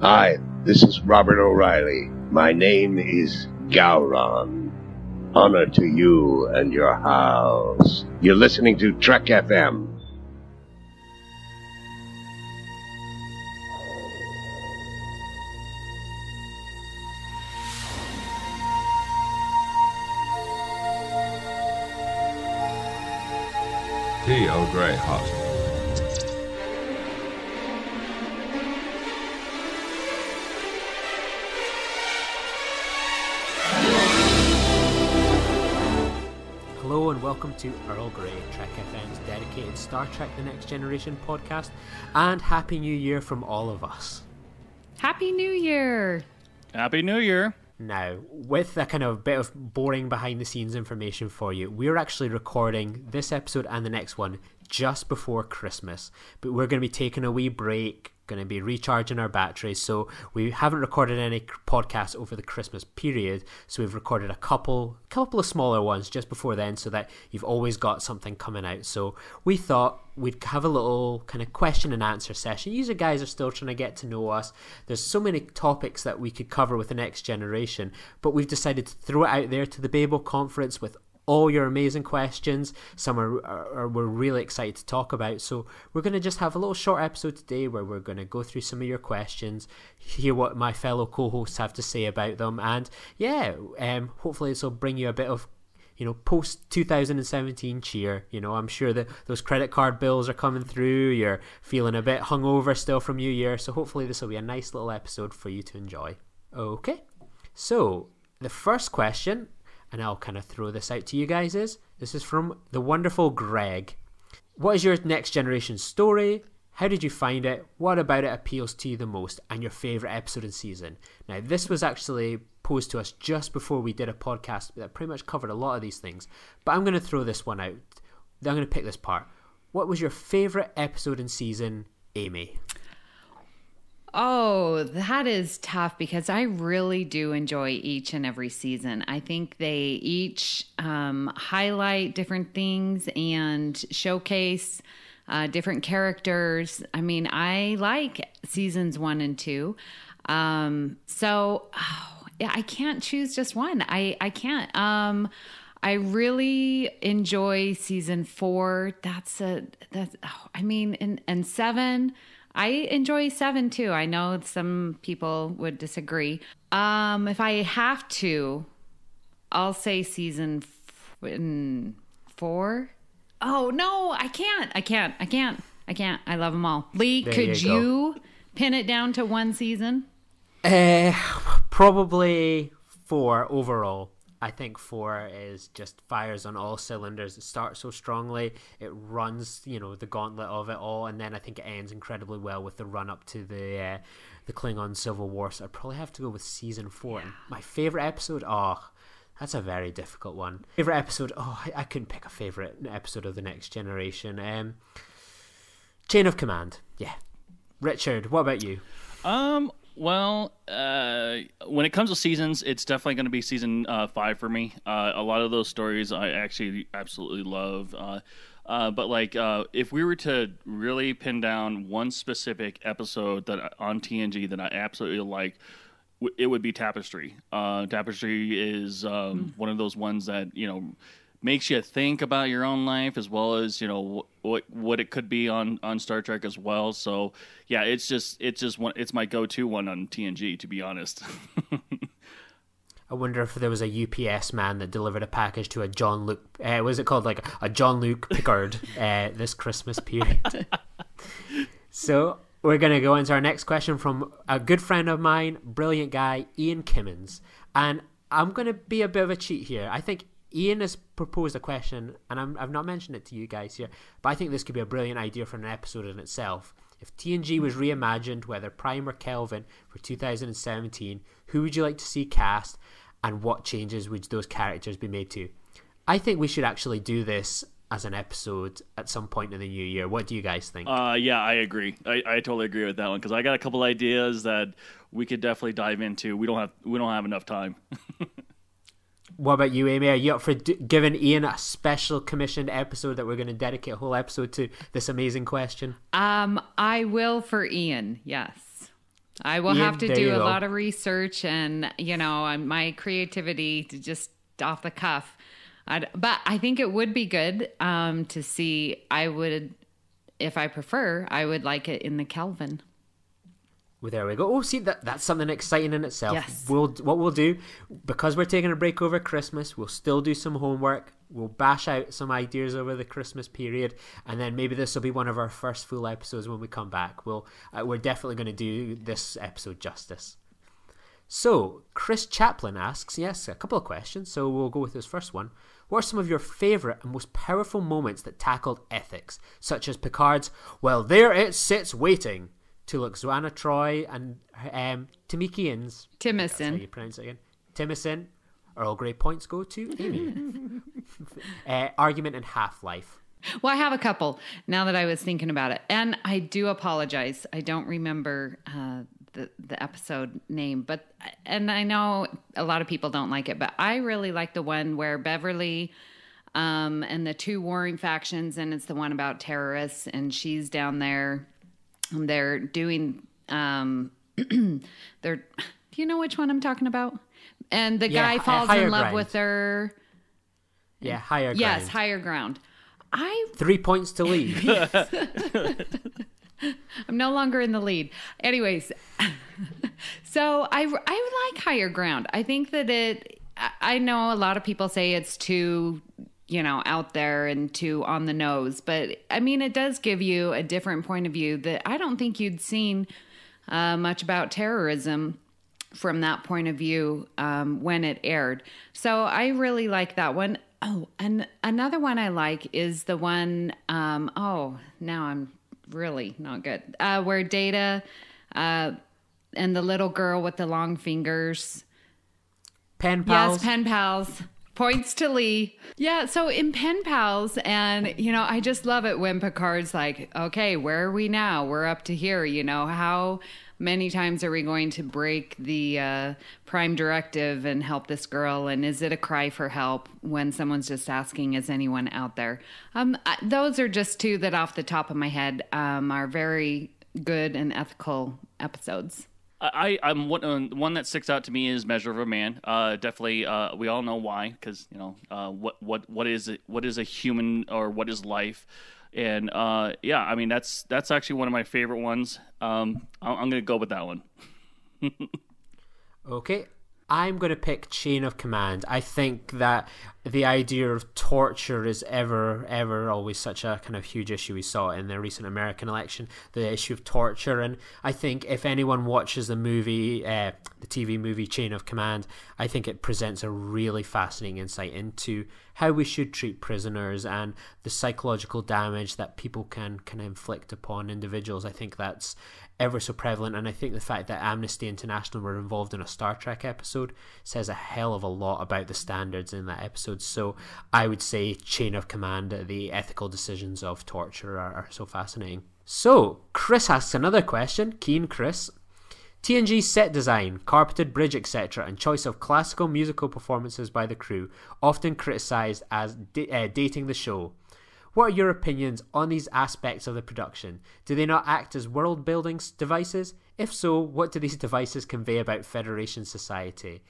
Hi, this is Robert O'Reilly. My name is Gowron. Honor to you and your house. You're listening to Trek.fm. Earl Grey, hot. Hello and welcome to Earl Grey, Trek.fm's dedicated Star Trek The Next Generation podcast, and Happy New Year from all of us. Happy New Year! Happy New Year! Now, with a kind of bit of boring behind-the-scenes information for you, we're actually recording this episode and the next one just before Christmas. But we're going to be taking a wee break, going to be recharging our batteries, so we haven't recorded any podcasts over the Christmas period, so we've recorded a couple of smaller ones just before then, so that you've always got something coming out. So we thought we'd have a little kind of question and answer session. You guys are still trying to get to know us. There's so many topics that we could cover with the Next Generation, but we've decided to throw it out there to the Babel Conference with all your amazing questions. Some we're really excited to talk about. So we're going to just have a little short episode today where we're going to go through some of your questions, hear what my fellow co-hosts have to say about them, and hopefully this will bring you a bit of post 2017 cheer. I'm sure that those credit card bills are coming through. You're feeling a bit hungover still from New Year, so hopefully this will be a nice little episode for you to enjoy. Okay, so the first question, and I'll kind of throw this out to you guys, this is from the wonderful Greg. What is your Next Generation story? How did you find it? What about it appeals to you the most? And your favourite episode and season? Now, this was actually posed to us just before we did a podcast that pretty much covered a lot of these things. But I'm going to throw this one out. I'm going to pick this part. What was your favourite episode and season, Amy? Oh, that is tough because I really do enjoy each and every season. I think they each highlight different things and showcase different characters. I mean, I like seasons 1 and 2. I can't choose just one. I can't. I really enjoy season 4. And 7. I enjoy 7 too. I know some people would disagree. If I have to, I'll say season 4. Oh no, I can't. I love them all. Lee, could you pin it down to one season? Probably 4 overall. I think 4 is just fires on all cylinders. It starts so strongly. It runs, the gauntlet of it all, and then I think it ends incredibly well with the run up to the Klingon Civil War. So I'd probably have to go with season 4. And my favorite episode, that's a very difficult one. Favorite episode, I couldn't pick a favorite episode of The Next Generation. Chain of Command, yeah. Richard, what about you? When it comes to seasons, it's definitely going to be season 5 for me. A lot of those stories I actually absolutely love. But if we were to really pin down one specific episode that on TNG that I absolutely like, it would be Tapestry. Tapestry is one of those ones that makes you think about your own life as well as what it could be on Star Trek as well. So yeah, it's my go-to one on TNG, to be honest. I wonder if there was a UPS man that delivered a package to a John Luke. Was it called like a John Luke Pickard this Christmas period? So we're going to go into our next question from a good friend of mine, brilliant guy, Ian Kimmins. And I'm going to be a bit of a cheat here. I think Ian has proposed a question, and I've not mentioned it to you guys here, but I think this could be a brilliant idea for an episode in itself. If TNG was reimagined, whether Prime or Kelvin, for 2017, who would you like to see cast, and what changes would those characters be made to? I think we should actually do this as an episode at some point in the new year. What do you guys think? Yeah, I agree. I totally agree with that one, because I got a couple ideas that we could definitely dive into. We don't have enough time. What about you, Amy? Are you up for giving Ian a special commissioned episode that we're going to dedicate a whole episode to this amazing question? I will for Ian, yes. I will Ian, have to there do you a go. lot of research and, my creativity to just off the cuff. But I think it would be good to see. If I prefer, I would like it in the Kelvin. Well, there we go. Oh, see, that's something exciting in itself. Yes. What we'll do, because we're taking a break over Christmas, we'll still do some homework. We'll bash out some ideas over the Christmas period, and then maybe this will be one of our first full episodes when we come back. We're definitely going to do this episode justice. So, Chris Chaplin asks, yes, a couple of questions, so we'll go with this first one. What are some of your favourite and most powerful moments that tackled ethics, such as Picard's, "Well, there it sits waiting," to Luxana Troy and Timikian's... That's how you pronounce it again. Timison. Earl Grey points go to Amy. Argument in Half-Life. Well, I have a couple now that I was thinking about it. And I do apologize. I don't remember the episode name, and I know a lot of people don't like it, but I really like the one where Beverly and the two warring factions, and it's the one about terrorists, and she's down there. They're doing, do you know which one I'm talking about? And the guy falls in love with her. Yeah, Higher Ground. Yes, Higher Ground. 3 points to lead. I'm no longer in the lead. Anyways, so I like Higher Ground. I think that I know a lot of people say it's too, out there and too on the nose, but I mean, it does give you a different point of view that I don't think you'd seen much about terrorism from that point of view when it aired. So I really like that one. Oh, and another one I like is the one, now I'm really not good, where Data and the little girl with the long fingers. Pen Pals. Yes, Pen Pals. Points to Lee. Yeah, so in Pen Pals, and, I just love it when Picard's like, okay, where are we now? We're up to here, how many times are we going to break the prime directive and help this girl? And is it a cry for help when someone's just asking, is anyone out there? Those are just two that off the top of my head are very good and ethical episodes. I'm one that sticks out to me is Measure of a Man. Definitely, we all know why, because what is a human, or what is life, and I mean that's actually one of my favorite ones. I'm gonna go with that one. Okay, I'm going to pick Chain of Command. I think that the idea of torture is ever always such a kind of huge issue. We saw it in the recent American election, the issue of torture. And I think if anyone watches the movie, the TV movie Chain of Command, I think it presents a really fascinating insight into how we should treat prisoners and the psychological damage that people can inflict upon individuals. I think that's ever so prevalent, and I think the fact that Amnesty International were involved in a Star Trek episode says a hell of a lot about the standards in that episode. So I would say Chain of Command, the ethical decisions of torture are so fascinating. So Chris asks another question. Keen Chris. TNG's set design, carpeted bridge, etc., and choice of classical musical performances by the crew often criticised as dating the show. What are your opinions on these aspects of the production? Do they not act as world-building devices? If so, what do these devices convey about Federation society?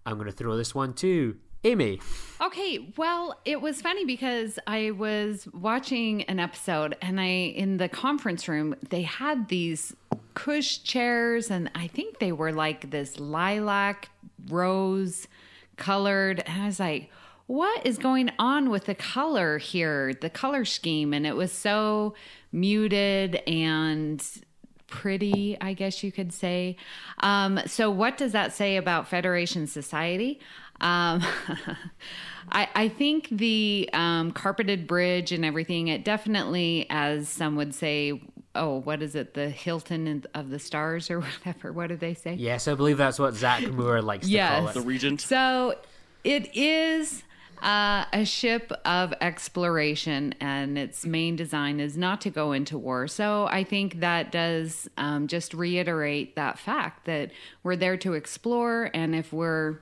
I'm going to throw this one to Amy. Okay, well, it was funny because I was watching an episode, and in the conference room, they had these cush chairs, and I think they were like this lilac rose colored, and I was like, what is going on with the color here, the color scheme? And it was so muted and pretty, I guess you could say. So what does that say about Federation society? I think the carpeted bridge and everything, it definitely, as some would say, what is it? The Hilton of the stars or whatever. What do they say? Yes, I believe that's what Zach Moore likes to call it. The Regent. So it is a ship of exploration, and its main design is not to go into war. So I think that does just reiterate that fact that we're there to explore, and if we're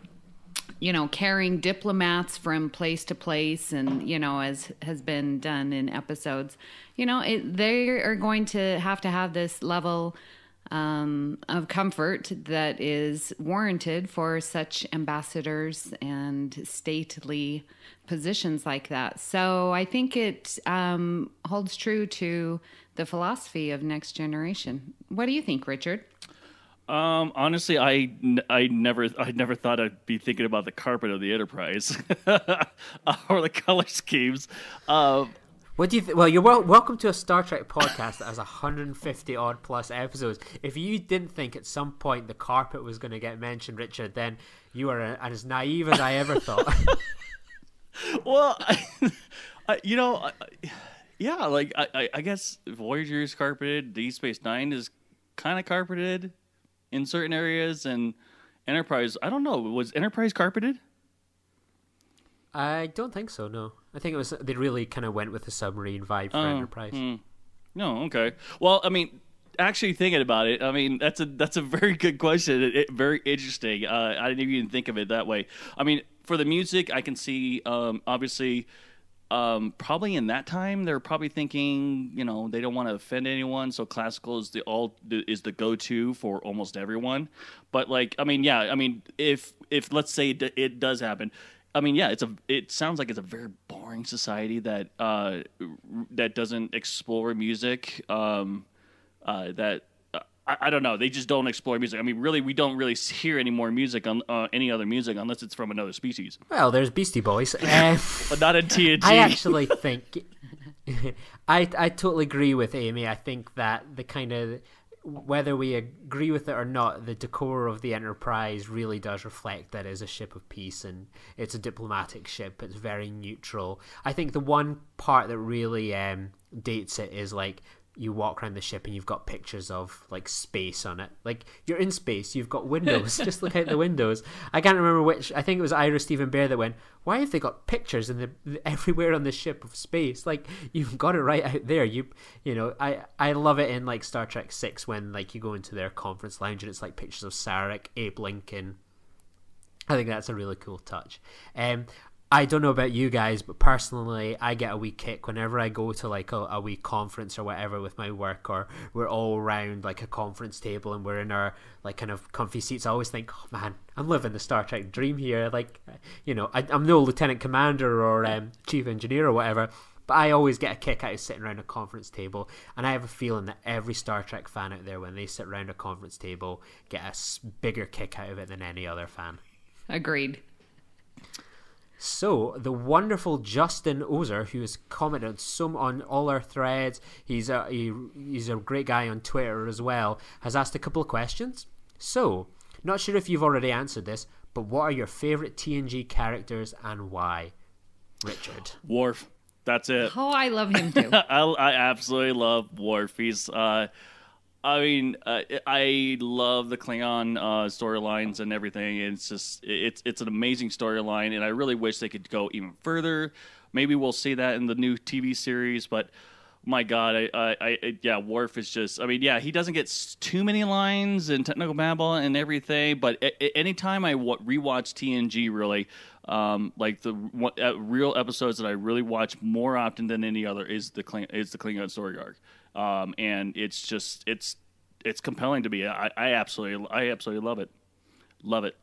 carrying diplomats from place to place, and as has been done in episodes, they are going to have this level of comfort that is warranted for such ambassadors and stately positions like that. So I think it holds true to the philosophy of Next Generation. What do you think, Richard? Honestly, I never thought I'd be thinking about the carpet of the Enterprise or the color schemes. What do you Well, you're welcome to a Star Trek podcast that has 150 odd plus episodes. If you didn't think at some point the carpet was going to get mentioned, Richard, then you are as naive as I ever thought. Well, yeah, like I guess Voyager is carpeted. Deep Space Nine is kind of carpeted in certain areas, and Enterprise, I don't know, was Enterprise carpeted? I don't think so, no. I think they really kind of went with the submarine vibe for Enterprise. No, okay. Well, I mean, actually thinking about it, I mean, that's a very good question. Very interesting. I didn't even think of it that way. I mean, for the music, I can see, obviously, probably in that time they're probably thinking, they don't want to offend anyone, so classical is the go-to for almost everyone. But like, I mean, yeah, I mean, if let's say it does happen, I mean, yeah, it sounds like it's a very boring society that doesn't explore music. I don't know. They just don't explore music. I mean, really, we don't really hear any more music on any other music unless it's from another species. Well, there's Beastie Boys. But not in TNG. I actually think... I totally agree with Amy. I think that the kind of... Whether we agree with it or not, the decor of the Enterprise really does reflect that it is a ship of peace and it's a diplomatic ship. It's very neutral. I think the one part that really dates it is like you walk around the ship and you've got pictures of like space on it. Like you're in space, you've got windows. Just look out the windows. I can't remember which. I think it was Ira Stephen Bear that went, "Why have they got pictures in everywhere on the ship of space? Like you've got it right out there." I love it in like Star Trek 6 when like you go into their conference lounge and it's like pictures of Sarek, Abe Lincoln. I think that's a really cool touch. I don't know about you guys, but personally, I get a wee kick whenever I go to like a wee conference or whatever with my work, or we're all around like a conference table and we're in our like kind of comfy seats. I always think, oh man, I'm living the Star Trek dream here. Like, I'm no lieutenant commander or chief engineer or whatever, but I always get a kick out of sitting around a conference table. And I have a feeling that every Star Trek fan out there, when they sit around a conference table, get a bigger kick out of it than any other fan. Agreed. So, the wonderful Justin Ozer, who has commented on all our threads, he's a great guy on Twitter as well, has asked a couple of questions. So, not sure if you've already answered this, but what are your favourite TNG characters and why? Richard. Worf. That's it. Oh, I love him too. I absolutely love Worf. He's... I love the Klingon storylines and everything. It's just it's an amazing storyline, and I really wish they could go even further. Maybe we'll see that in the new TV series. But my God, Worf is just. I mean, yeah, he doesn't get too many lines in Technical Babel and everything. But anytime I rewatch TNG, really, like the real episodes that I really watch more often than any other is the Klingon story arc. And it's just it's compelling to me. I absolutely love it.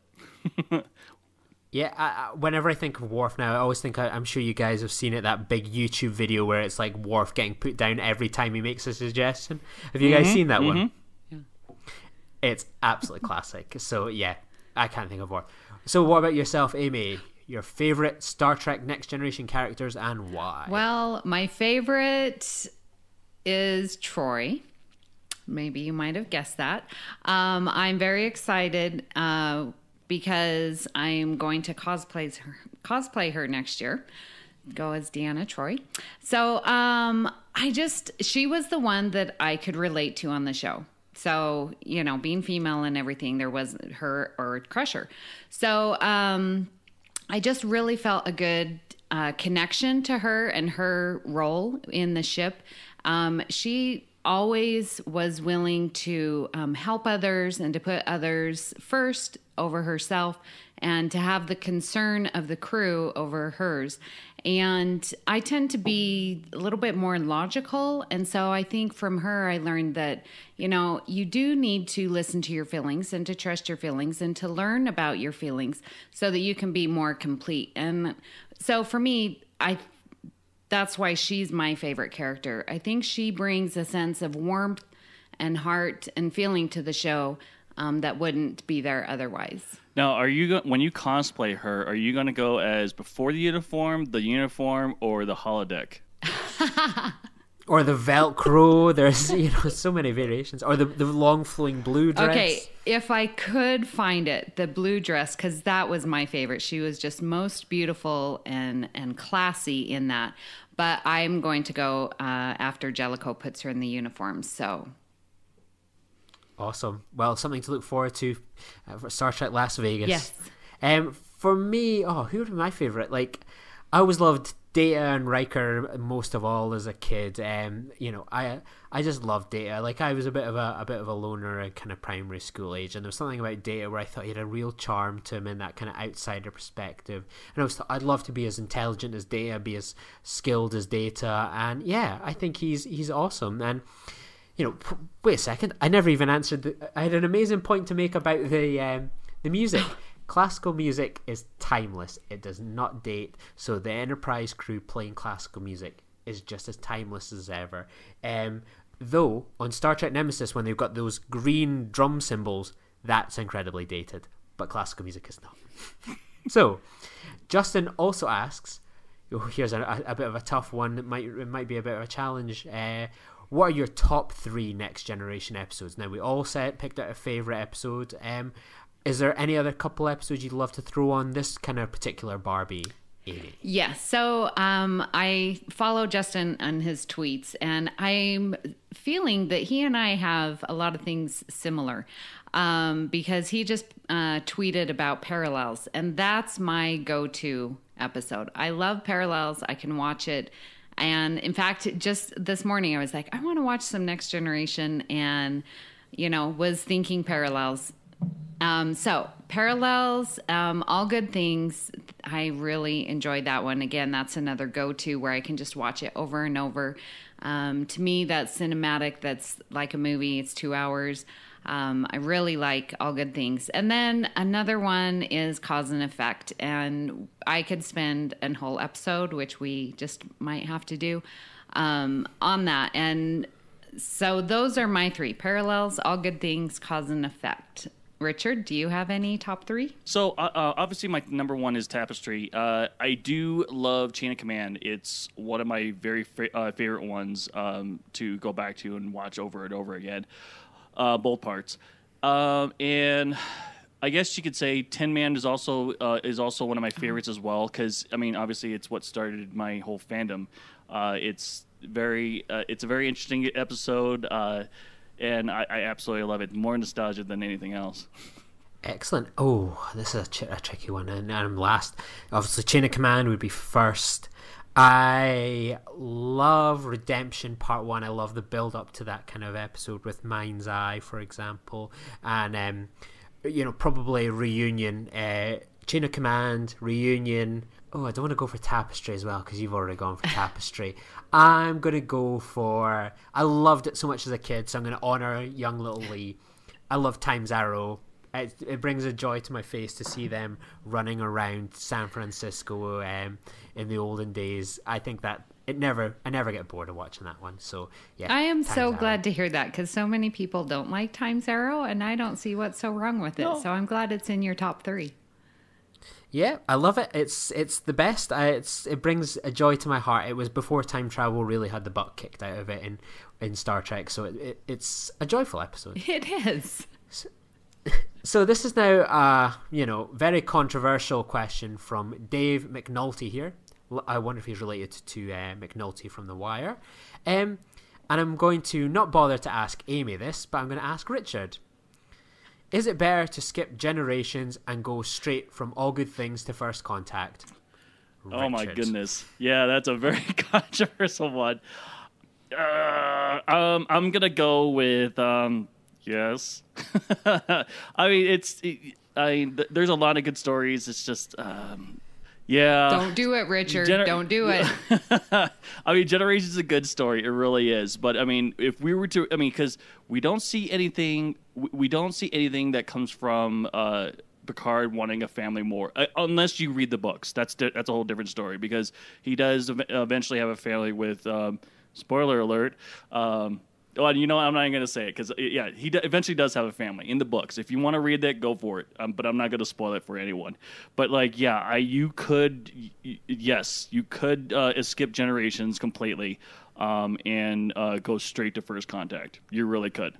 Yeah, whenever I think of Worf now, I always think, I'm sure you guys have seen it, that big YouTube video where it's like Worf getting put down every time he makes a suggestion. Have you guys seen that one? Yeah. It's absolutely classic. So yeah, I can't think of Worf. So what about yourself, Amy? Your favorite Star Trek Next Generation characters and why? Well, my favorite is Troy. Maybe you might have guessed that. I'm very excited because I'm going to cosplay her next year. Go as Deanna Troi. So she was the one that I could relate to on the show. So, being female and everything, there was her or Crusher. So I just really felt a good connection to her and her role in the ship. She always was willing to help others and to put others first over herself. and to have the concern of the crew over hers. And I tend to be a little bit more logical. And so I think from her, I learned that, you do need to listen to your feelings and to trust your feelings and to learn about your feelings so that you can be more complete. And so for me, that's why she's my favorite character. I think she brings a sense of warmth and heart and feeling to the show that wouldn't be there otherwise. Now, when you cosplay her, are you going to go as before the uniform, or the holodeck? Or the Velcro. There's so many variations. Or the long flowing blue dress. Okay, if I could find it, the blue dress, because that was my favorite. She was just most beautiful and classy in that. But I'm going to go after Jellicoe puts her in the uniform. So awesome. Well, something to look forward to for Star Trek Las Vegas. Yes. For me, who are my favorite? Like, I always loved Data and Riker most of all as a kid. I just loved Data. Like, I was a bit of a loner at kind of primary school age, and there was something about Data where I thought he had a real charm to him in that kind of outsider perspective. And I'd love to be as intelligent as Data, be as skilled as Data, and yeah, I think he's awesome. And wait a second, I never even answered. I had an amazing point to make about the music. Classical music is timeless. It does not date. So the Enterprise crew playing classical music is just as timeless as ever. Though on Star Trek Nemesis, when they've got those green drum cymbals, that's incredibly dated. But classical music is not. So Justin also asks, here's a bit of a tough one. It might be a bit of a challenge. What are your top 3 Next Generation episodes? Now, we all picked out a favourite episode. Is there any other couple episodes you'd love to throw on this kind of particular Barbie, Amy? Yes. So I follow Justin on his tweets, and I'm feeling that he and I have a lot of things similar because he just tweeted about Parallels, and that's my go-to episode. I love Parallels. I can watch it. And in fact, just this morning, I was like, I want to watch some Next Generation, and, was thinking Parallels. So Parallels, All Good Things. I really enjoyed that one. Again, that's another go-to where I can just watch it over and over. To me, that's cinematic. That's like a movie. It's 2 hours. I really like All Good Things. And then another one is Cause and Effect. And I could spend a whole episode, which we just might have to do, on that. And so those are my 3. Parallels, All Good Things, Cause and Effect. Richard, do you have any top 3? So obviously my number 1 is Tapestry. I do love Chain of Command. It's one of my very favorite ones to go back to and watch over and over again. Both parts. And I guess you could say Tin Man is also one of my favorites as well, because obviously it's what started my whole fandom. It's a very interesting episode. And I absolutely love it. More nostalgia than anything else. Excellent. Oh, this is a tricky one. And I'm last. Obviously, Chain of Command would be first. I love Redemption Part 1. I love the build-up to that kind of episode with Mind's Eye, for example. And, probably Reunion. Chain of Command, Reunion. Oh, I don't want to go for Tapestry as well, because you've already gone for Tapestry. I'm going to go for... I loved it so much as a kid, so I'm going to honour young little Lee. I love Time's Arrow. It brings a joy to my face to see them running around San Francisco in the olden days. I think that I never get bored of watching that one. So, yeah. I am so glad to hear that, because so many people don't like Time's Arrow, and I don't see what's so wrong with it. No. So I'm glad it's in your top 3. Yeah, I love it. It's the best. It brings a joy to my heart. It was before time travel really had the butt kicked out of it in Star Trek, so it's a joyful episode. It is. So this is now a very controversial question from Dave McNulty here. I wonder if he's related to McNulty from The Wire. And I'm going to not bother to ask Amy this, but I'm going to ask Richard. Is it better to skip generations and go straight from All Good Things to First Contact? Richard. Oh my goodness. Yeah, that's a very controversial one. I'm going to go with Yes. I mean, there's a lot of good stories. It's just, yeah. Don't do it, Richard. Don't do it. I mean, Generations is a good story. It really is. But I mean, if we were to, because we don't see anything that comes from Picard wanting a family more, unless you read the books. That's a whole different story, because he does eventually have a family with. Spoiler alert. Well, I'm not even going to say it because, he eventually does have a family in the books. If you want to read that, go for it. But I'm not going to spoil it for anyone. But, you could skip Generations completely and go straight to First Contact. You really could.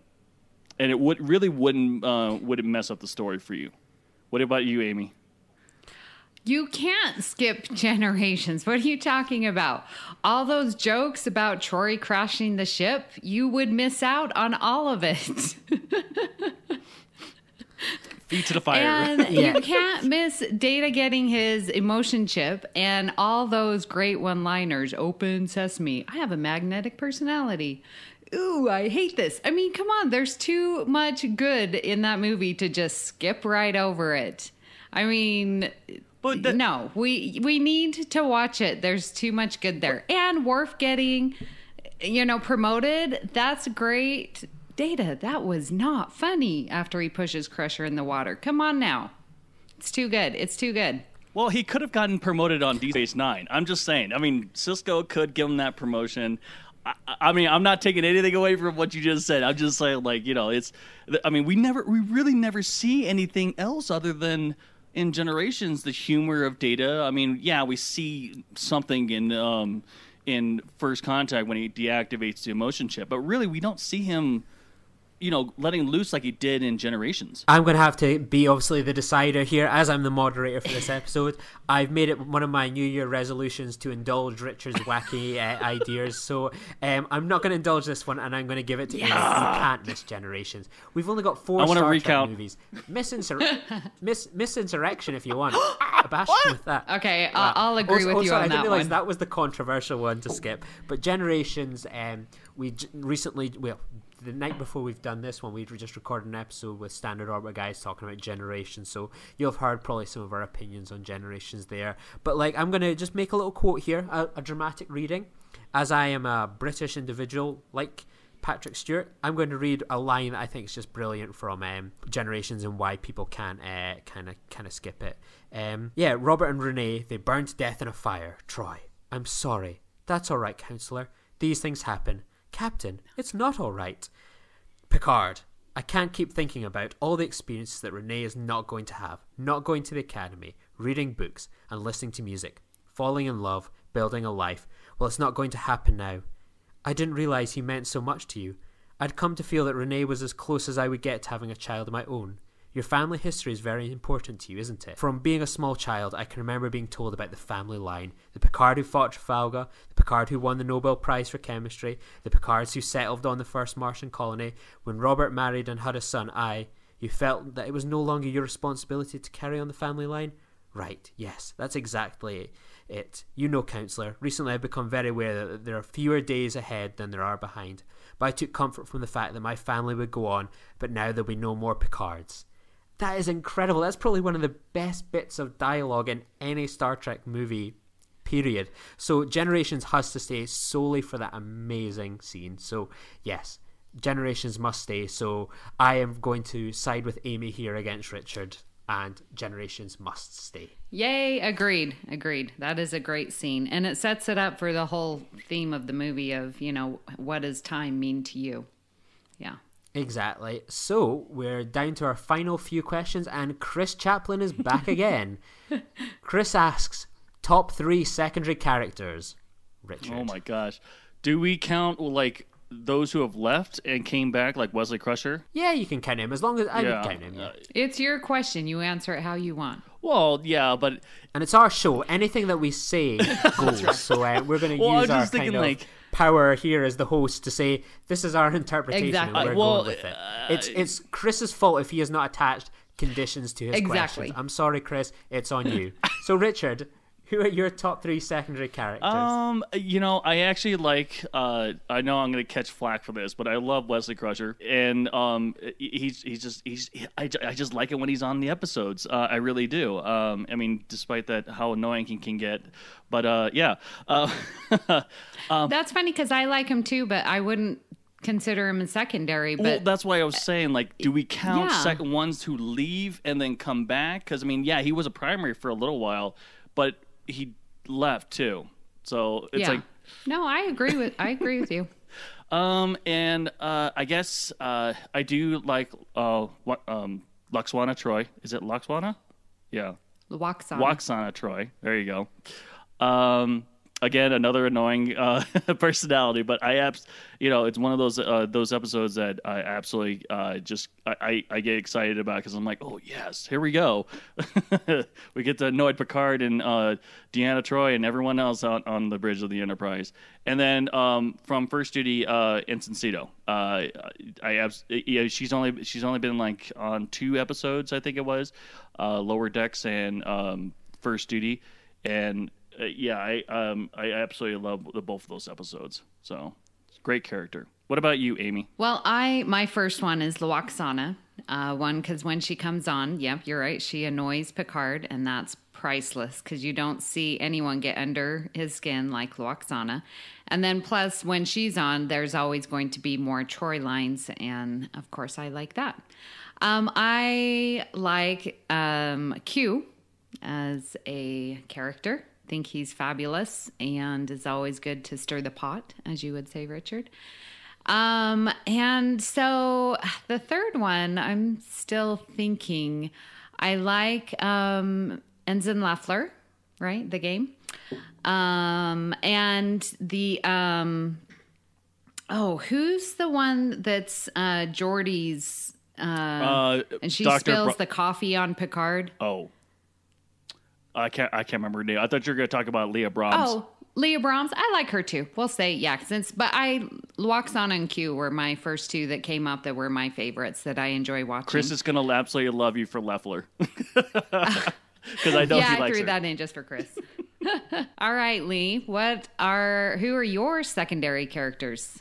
And it wouldn't mess up the story for you. What about you, Amy? You can't skip Generations. What are you talking about? All those jokes about Troy crashing the ship, you would miss out on all of it. Feet to the fire. And you can't miss Data getting his emotion chip and all those great one-liners. Open sesame. I have a magnetic personality. Ooh, I hate this. I mean, come on. There's too much good in that movie to just skip right over it. I mean... No, we need to watch it. There's too much good there. And Worf getting, promoted, that's great. Data, that was not funny after he pushes Crusher in the water. Come on now. It's too good. It's too good. Well, he could have gotten promoted on Deep Space Nine. I'm just saying. I mean, Sisko could give him that promotion. I mean, I'm not taking anything away from what you just said. I'm just saying, it's... I mean, we really never see anything else other than... in Generations, the humor of Data. I mean, we see something in First Contact when he deactivates the emotion chip, but really we don't see him, letting loose like he did in Generations. I'm going to have to be obviously the decider here, as I'm the moderator for this episode. I've made it one of my New Year resolutions to indulge Richard's wacky ideas, so I'm not going to indulge this one, and I'm going to give it to Amy. You can't miss Generations. We've only got 4 Star Trek movies. Miss Insurrection if you want. Bash with that. Okay, I'll agree with you on that one. I didn't realize that was the controversial one to skip. But Generations, we recently... the night before we've done this one, we just recorded an episode with Standard Orbit guys talking about Generations, so you'll have heard probably some of our opinions on Generations there. But I'm going to just make a little quote here, a dramatic reading. As I am a British individual like Patrick Stewart, I'm going to read a line that I think is just brilliant from Generations and why people can't kind of skip it. Robert and Renee, they burned to death in a fire. Troy, I'm sorry. That's all right, counselor. These things happen. Captain, it's not all right. Picard, I can't keep thinking about all the experiences that Renee is not going to have. Not going to the academy, reading books and listening to music, falling in love, building a life. Well, it's not going to happen now. I didn't realize he meant so much to you. I'd come to feel that Renee was as close as I would get to having a child of my own. Your family history is very important to you, isn't it? From being a small child, I can remember being told about the family line. The Picard who fought Trafalgar, the Picard who won the Nobel Prize for Chemistry, the Picards who settled on the first Martian colony. When Robert married and had a son, you felt that it was no longer your responsibility to carry on the family line? Right, yes, that's exactly it. You know, counselor, recently I've become very aware that there are fewer days ahead than there are behind. But I took comfort from the fact that my family would go on, but now there'll be no more Picards. That is incredible. That's probably one of the best bits of dialogue in any Star Trek movie, period. So Generations has to stay solely for that amazing scene. So yes, Generations must stay. So I am going to side with Amy here against Richard, and Generations must stay. Yay, agreed. That is a great scene. And it sets it up for the whole theme of the movie of, what does time mean to you? Yeah. Exactly. So we're down to our final few questions, and Chris Chaplin is back again. Chris asks, top 3 secondary characters. Richard. Oh my gosh. Do we count those who have left and came back, like Wesley Crusher? Yeah, you can count him as long as I can count him. Yeah. It's your question. You answer it how you want. Well, yeah, but... And it's our show. Anything that we say goes. Right. So we're going to use our kind of power here as the host to say, this is our interpretation. Exactly. And we're going with it. It's Chris's fault if he has not attached conditions to his questions. I'm sorry, Chris. It's on you. So, Richard, Who are your top 3 secondary characters? I actually like. I know I'm going to catch flack for this, but I love Wesley Crusher, and I just like it when he's on the episodes. I really do. I mean, despite that, how annoying he can get, but yeah. That's funny because I like him too, but I wouldn't consider him a secondary. But well, that's why I was saying, like, do we count Yeah. second ones who leave and then come back? Because I mean, yeah, he was a primary for a little while, but he left too. So it's like, no, I agree with you. and I guess I do like Luxwana Troy. Is it Luxwana? Yeah, Waxana Troy. There you go. Again, another annoying personality, but it's one of those episodes that I absolutely I get excited about because I'm like, oh yes, here we go. We get to annoy Picard and Deanna Troi and everyone else out on the bridge of the Enterprise, and then from First Duty, Ensign Cito. She's only been like on 2 episodes, I think it was, Lower Decks and First Duty, and. I absolutely love both of those episodes. So, great character. What about you, Amy? Well, my first one is Luoxana. One, because when she comes on, yep, you're right, she annoys Picard, and that's priceless because you don't see anyone get under his skin like Luoxana. And then plus, when she's on, there's always going to be more Troy lines, and of course, I like that. I like Q as a character. Think he's fabulous and is always good to stir the pot, as you would say, Richard. And so the third one, I'm still thinking. I like Ensign Leffler, right? The game. And the who's the one that's Geordie's and she spills the coffee on Picard? Oh. I can't remember her name. I thought you were going to talk about Leah Brahms. Oh, Leah Brahms. I like her too. We'll say, yeah. Luoxana and Q were my first 2 that came up that were my favorites that I enjoy watching. Chris is going to absolutely love you for Leffler. Because I know he likes her. I threw that in just for Chris. All right, Lee. Who are your secondary characters?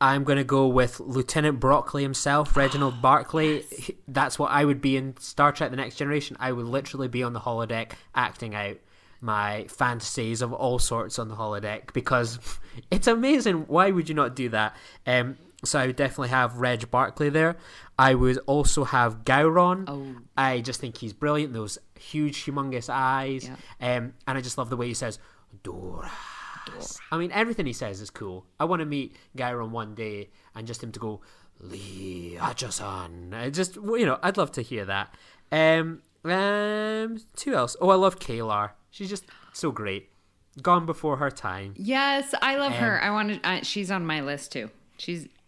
I'm going to go with Lieutenant Broccoli himself, Reginald Barclay. Yes. That's what I would be in Star Trek The Next Generation. I would literally be on the holodeck acting out my fantasies of all sorts on the holodeck because it's amazing. Why would you not do that? So I would definitely have Reg Barclay there. I would also have Gowron. Oh. I just think he's brilliant. Those huge, humongous eyes. Yeah. And I just love the way he says, Dora. I mean, everything he says is cool. I want to meet Gowron one day and just him to go, Lee Hutchison. I'd love to hear that. Who else? Oh, I love Kalar. She's just so great. Gone before her time. Yes, I love her. She's on my list too.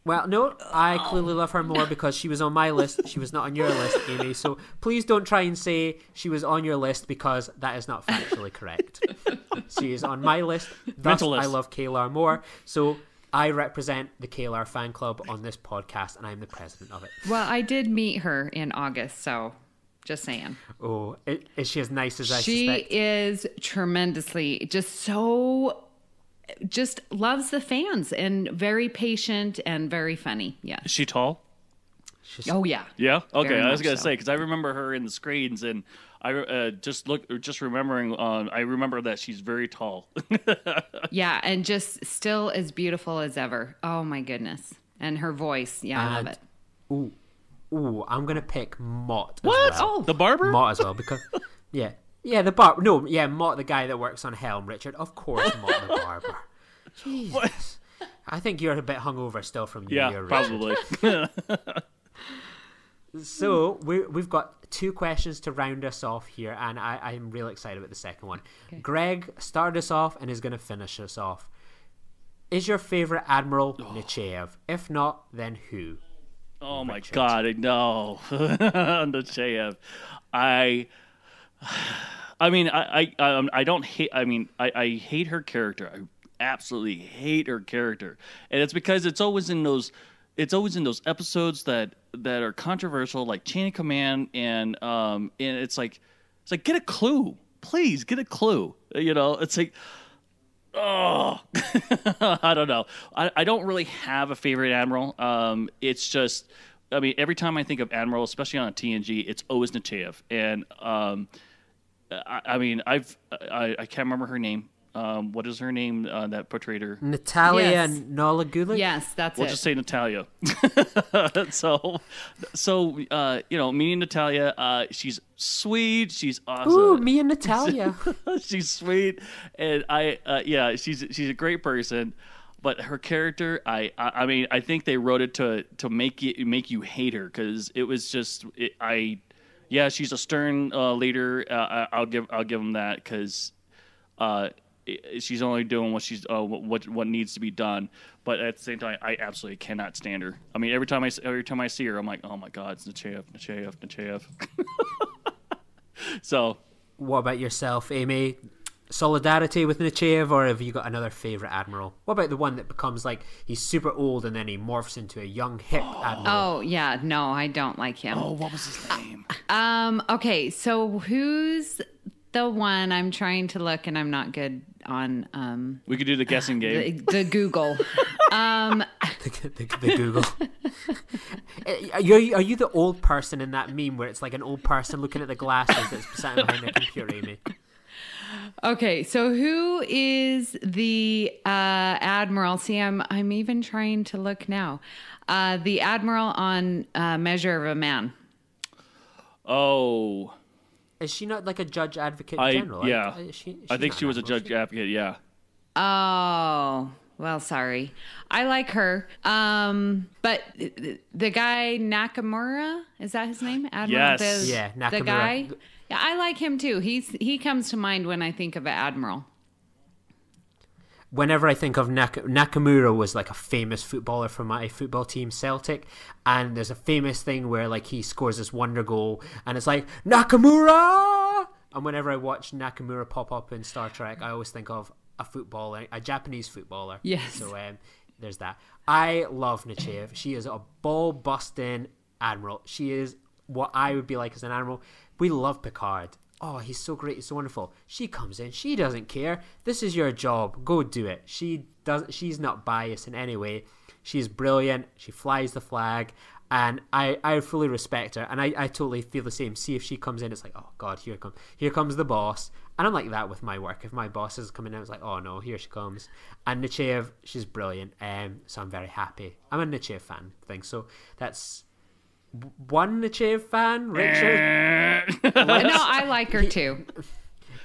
Well, no, I clearly love her more because she was on my list. She was not on your list, Amy. So please don't try and say she was on your list because that is not factually correct. She is on my list. Thus, I love Kalar more. So I represent the Kalar fan club on this podcast, and I'm the president of it. Well, I did meet her in August, so just saying. Oh, is she as nice as I suspect? She is tremendously just loves the fans and very patient and very funny. Yeah. Is she tall? Oh yeah. Yeah. Okay. Very I was gonna so. say because I remember her in the screens, and I remembering. I remember that she's very tall. Yeah, and just still as beautiful as ever. Oh my goodness, and her voice. Yeah, I love it. Ooh, I'm gonna pick Mott. What? As well. Oh, the barber? Mott as well because yeah, Mott, the guy that works on Helm. Richard, of course, Mott the barber. Jesus. What? I think you're a bit hungover still from New Year, probably. So we've got 2 questions to round us off here, and I'm really excited about the second one. Okay. Greg started us off and is going to finish us off. Is your favorite Admiral Nechayev? If not, then who? Oh my God, no, Nechayev. I don't hate. I mean, I hate her character. I absolutely hate her character, and it's because it's always in those episodes that are controversial, like Chain of Command, and it's like get a clue. please get a clue. It's like, oh, I don't know. I don't really have a favorite Admiral. It's just, I mean, every time I think of Admiral, especially on TNG, it's always Nechayev. And I mean, I can't remember her name. What is her name that portrayed her? Natalia Nolagula? Yes, that's We'll it. just say Natalia. so meeting Natalia, she's sweet. She's awesome. Ooh, me and Natalia. She's sweet, and she's a great person. But her character, I mean, I think they wrote it to make you hate her because it was just she's a stern leader. I'll give them that because she's only doing what she's what needs to be done. But at the same time, I absolutely cannot stand her. I mean, every time I see her, I'm like, oh my god, it's Nechayev. So, what about yourself, Amy? Solidarity with Nechayev, or have you got another favorite Admiral? What about the one that becomes like he's super old and then he morphs into a young hip Admiral? Oh yeah, no, I don't like him. oh, what was his name? Okay, so who's the one? I'm trying to look, and I'm not good on We could do the guessing game. the Google. the Google. Are you the old person in that meme where it's like an old person looking at the glasses that's sat behind the computer, Amy? Okay, so who is the Admiral? See, I'm even trying to look now. The Admiral on Measure of a Man. Oh. Is she not like a judge advocate general? Yeah. I think not she was a Admiral, judge advocate, yeah. Oh, well, sorry. I like her. But the guy Nakamura, is that his name? Admiral? Yes. Yeah, Nakamura. The guy? Yeah, I like him too. He comes to mind when I think of an Admiral. Whenever I think of Nakamura was like a famous footballer for my football team Celtic, and there's a famous thing where like he scores this wonder goal and it's like Nakamura, and whenever I watch Nakamura pop up in Star Trek, I always think of a footballer, a Japanese footballer. Yes. So there's that. I love Nechayev. She is a ball busting Admiral. She is what I would be like as an Admiral. We love Picard. Oh, he's so great. He's so wonderful. She comes in. She doesn't care. This is your job. Go do it. She's not biased in any way. She's brilliant. She flies the flag. And I fully respect her. And I totally feel the same. See, if she comes in, it's like, oh, God, here comes the boss. And I'm like that with my work. If my boss is coming in, it's like, oh, no, here she comes. And Nechayev, she's brilliant. So I'm very happy. I'm a Nechayev fan, I think. So that's one Nechayev fan, Richard. No, I like her too.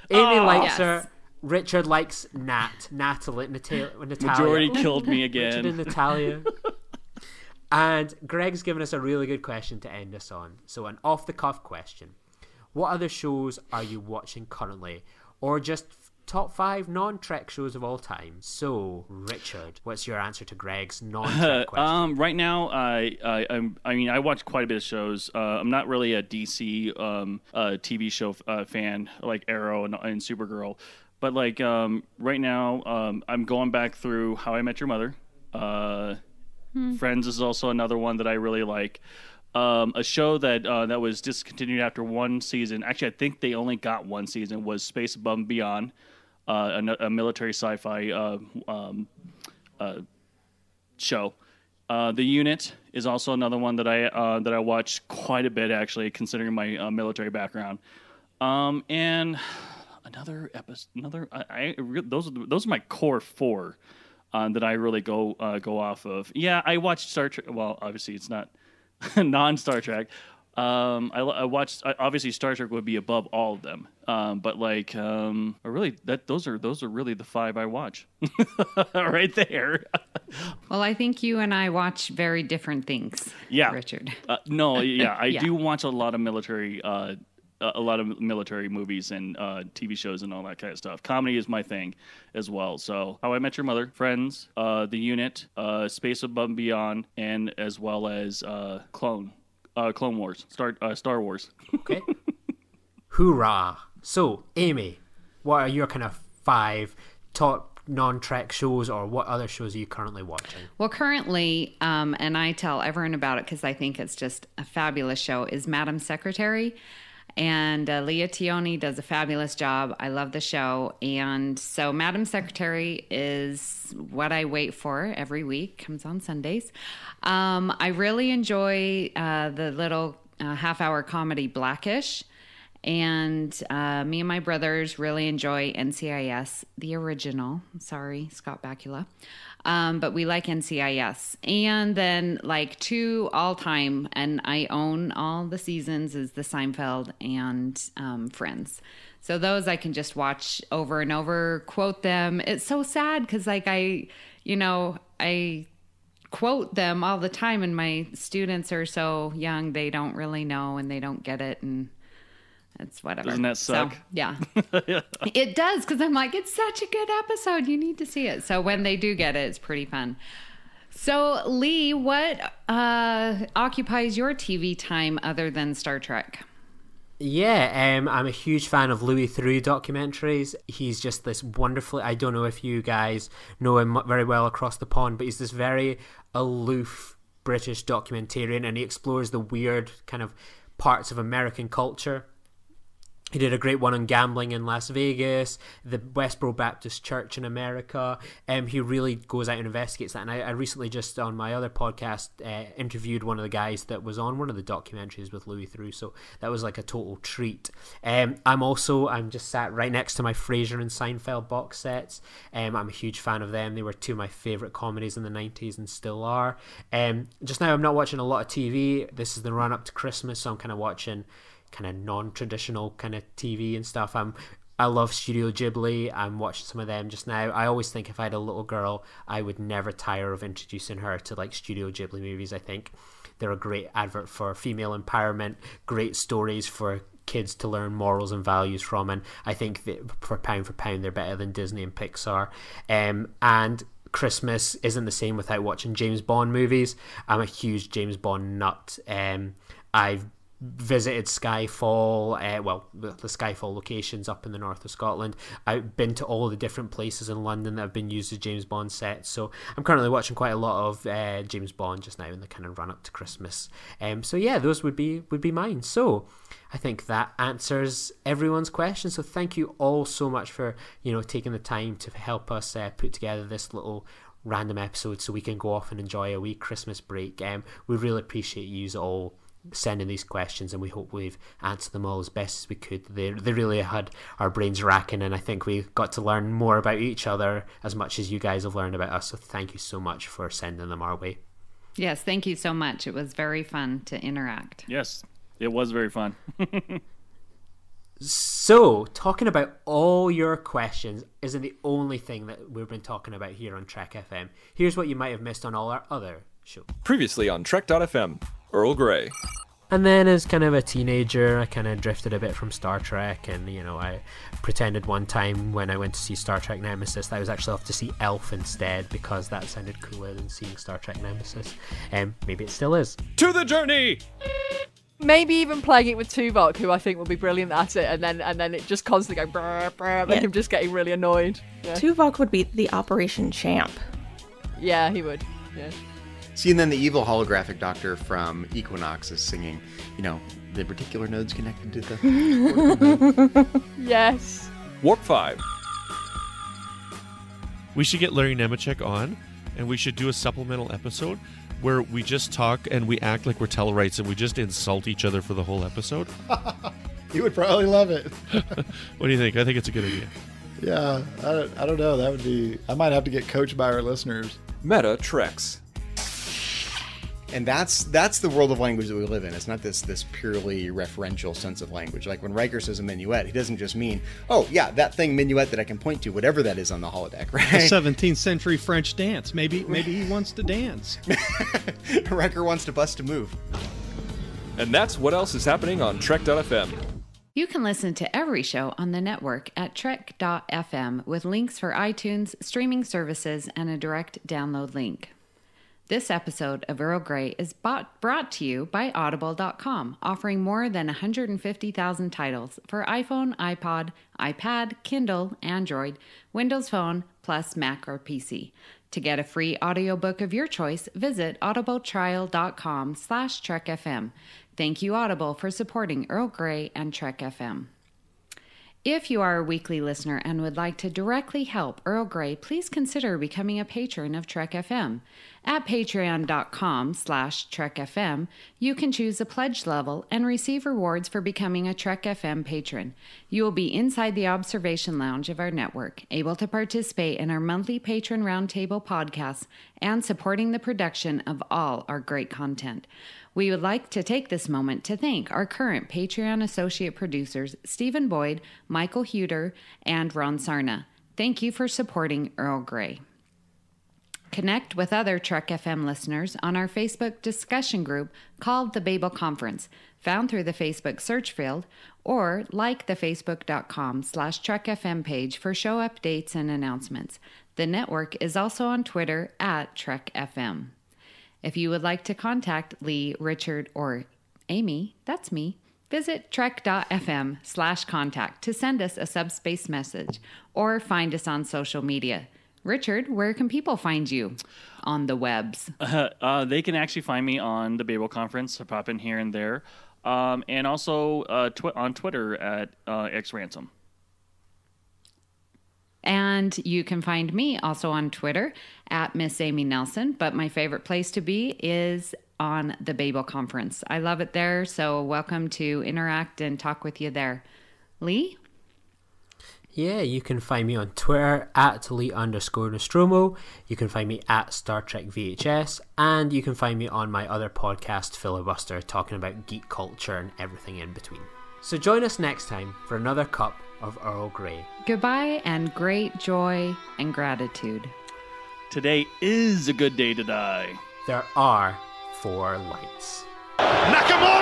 Amy likes her. Richard likes Natalia. Majority killed me again. Richard and Natalia. And Greg's given us a really good question to end us on. So an off-the-cuff question. What other shows are you watching currently? Or just top 5 non-Trek shows of all time? So, Richard, what's your answer to Greg's non-Trek question? Right now, I watch quite a bit of shows. I'm not really a DC TV show fan like Arrow and Supergirl, but like right now, I'm going back through How I Met Your Mother. Friends is also another one that I really like. A show that was discontinued after one season. Actually, I think they only got one season. Was Space Above and Beyond, a military sci-fi show. The Unit is also another one that I watch quite a bit, actually, considering my military background. And another episode. Those are my core 4 that I really go off of. Yeah, I watched Star Trek. Well, obviously it's not non-Star Trek. I watched. Obviously, Star Trek would be above all of them. But like, really, those are really the 5 I watch, right there. Well, I think you and I watch very different things. Yeah, Richard. I do watch a lot of military. A lot of military movies and TV shows and all that kind of stuff. Comedy is my thing as well. So How I Met Your Mother, Friends, The Unit, Space Above and Beyond, and as well as Clone Wars, Star Wars. Okay. Hoorah. So, Amy, what are your kind of 5 top non-Trek shows, or what other shows are you currently watching? Well, currently, and I tell everyone about it because I think it's just a fabulous show, is Madam Secretary. And Leah Tioni does a fabulous job. I love the show. And so Madam Secretary is what I wait for every week. Comes on Sundays. I really enjoy the little half-hour comedy Blackish. And me and my brothers really enjoy NCIS, the original. Sorry, Scott Bakula. But we like NCIS. And then like 2 all-time, and I own all the seasons, is the Seinfeld and Friends. So those I can just watch over and over, quote them. It's so sad because like I quote them all the time, and my students are so young, they don't really know and they don't get it, and it's whatever. Doesn't that suck? So, yeah. It does, because I'm like, it's such a good episode. You need to see it. So when they do get it, it's pretty fun. So, Lee, what occupies your TV time other than Star Trek? Yeah, I'm a huge fan of Louis Theroux documentaries. He's just this wonderfully, I don't know if you guys know him very well across the pond, but he's this very aloof British documentarian, and he explores the weird kind of parts of American culture. He did a great one on gambling in Las Vegas, the Westboro Baptist Church in America. He really goes out and investigates that. And I recently just on my other podcast interviewed one of the guys that was on one of the documentaries with Louis Theroux. So that was like a total treat. I'm just sat right next to my Frasier and Seinfeld box sets. I'm a huge fan of them. They were 2 of my favorite comedies in the 90s and still are. Just now I'm not watching a lot of TV. This is the run up to Christmas, so I'm kind of watching kind of non-traditional kind of TV and stuff. I love Studio Ghibli. I'm watching some of them just now. I always think if I had a little girl, I would never tire of introducing her to like Studio Ghibli movies. I think they're a great advert for female empowerment, great stories for kids to learn morals and values from, and I think that for pound, they're better than Disney and Pixar. And Christmas isn't the same without watching James Bond movies. I'm a huge James Bond nut. I've visited Skyfall, the Skyfall locations up in the north of Scotland. I've been to all the different places in London that have been used as James Bond sets, so I'm currently watching quite a lot of James Bond just now in the kind of run up to Christmas. So yeah, those would be mine. So I think that answers everyone's question. So thank you all so much for taking the time to help us put together this little random episode so we can go off and enjoy a wee Christmas break. We really appreciate you all sending these questions, and we hope we've answered them all as best as we could. They really had our brains racking, and I think we got to learn more about each other as much as you guys have learned about us. So thank you so much for sending them our way. Yes, thank you so much. It was very fun to interact. Yes, it was very fun. So, talking about all your questions isn't the only thing that we've been talking about here on Trek.fm. Here's what you might have missed on all our other shows. Previously on Trek.fm, Earl Grey. And then as kind of a teenager, I kind of drifted a bit from Star Trek, and I pretended one time when I went to see Star Trek Nemesis that I was actually off to see Elf instead, because that sounded cooler than seeing Star Trek Nemesis. Maybe it still is. To the journey! Maybe even playing it with Tuvok, who I think will be brilliant at it, and then it just constantly going brr, brr, and him just getting really annoyed. Yeah. Tuvok would be the Operation Champ. Yeah, he would. Yeah. See, and then the evil holographic doctor from Equinox is singing, the reticular nodes connected to the... Yes. Warp 5. We should get Larry Nemeczek on, and we should do a supplemental episode where we just talk and we act like we're Tellarites and we just insult each other for the whole episode. You would probably love it. What do you think? I think it's a good idea. Yeah, I don't know. That would be... I might have to get coached by our listeners. Meta Treks. And that's the world of language that we live in. It's not this purely referential sense of language. Like when Riker says a minuet, he doesn't just mean, oh, yeah, that thing minuet that I can point to, whatever that is on the holodeck, right? A 17th century French dance. Maybe he wants to dance. Riker wants to bust a move. And that's what else is happening on Trek.fm. You can listen to every show on the network at Trek.fm with links for iTunes, streaming services, and a direct download link. This episode of Earl Grey is brought to you by Audible.com, offering more than 150,000 titles for iPhone, iPod, iPad, Kindle, Android, Windows Phone, plus Mac or PC. To get a free audiobook of your choice, visit audibletrial.com/Trek.fm. Thank you, Audible, for supporting Earl Grey and Trek.fm. If you are a weekly listener and would like to directly help Earl Grey, please consider becoming a patron of Trek.fm. At patreon.com/Trek.fm, you can choose a pledge level and receive rewards for becoming a Trek.fm patron. You will be inside the observation lounge of our network, able to participate in our monthly patron roundtable podcasts and supporting the production of all our great content. We would like to take this moment to thank our current Patreon associate producers, Stephen Boyd, Michael Hueter, and Ron Saarna. Thank you for supporting Earl Grey. Connect with other Trek.fm listeners on our Facebook discussion group called the Babel Conference, found through the Facebook search field, or like the facebook.com/Trek.fm page for show updates and announcements. The network is also on Twitter at Trek.fm. If you would like to contact Lee, Richard, or Amy, that's me, visit Trek.fm/contact to send us a subspace message or find us on social media. Richard, where can people find you on the webs? They can actually find me on the Babel Conference. I pop in here and there. And also on Twitter at xransom. And you can find me also on Twitter at Miss Amy Nelson. But my favorite place to be is on the Babel Conference. I love it there. So welcome to interact and talk with you there. Lee? Yeah, you can find me on Twitter at Lee_Nostromo. You can find me at Star Trek VHS. And you can find me on my other podcast, Filibuster, talking about geek culture and everything in between. So join us next time for another cup of Earl Grey. Goodbye and great joy and gratitude. Today is a good day to die. There are 4 lights. Nakamura!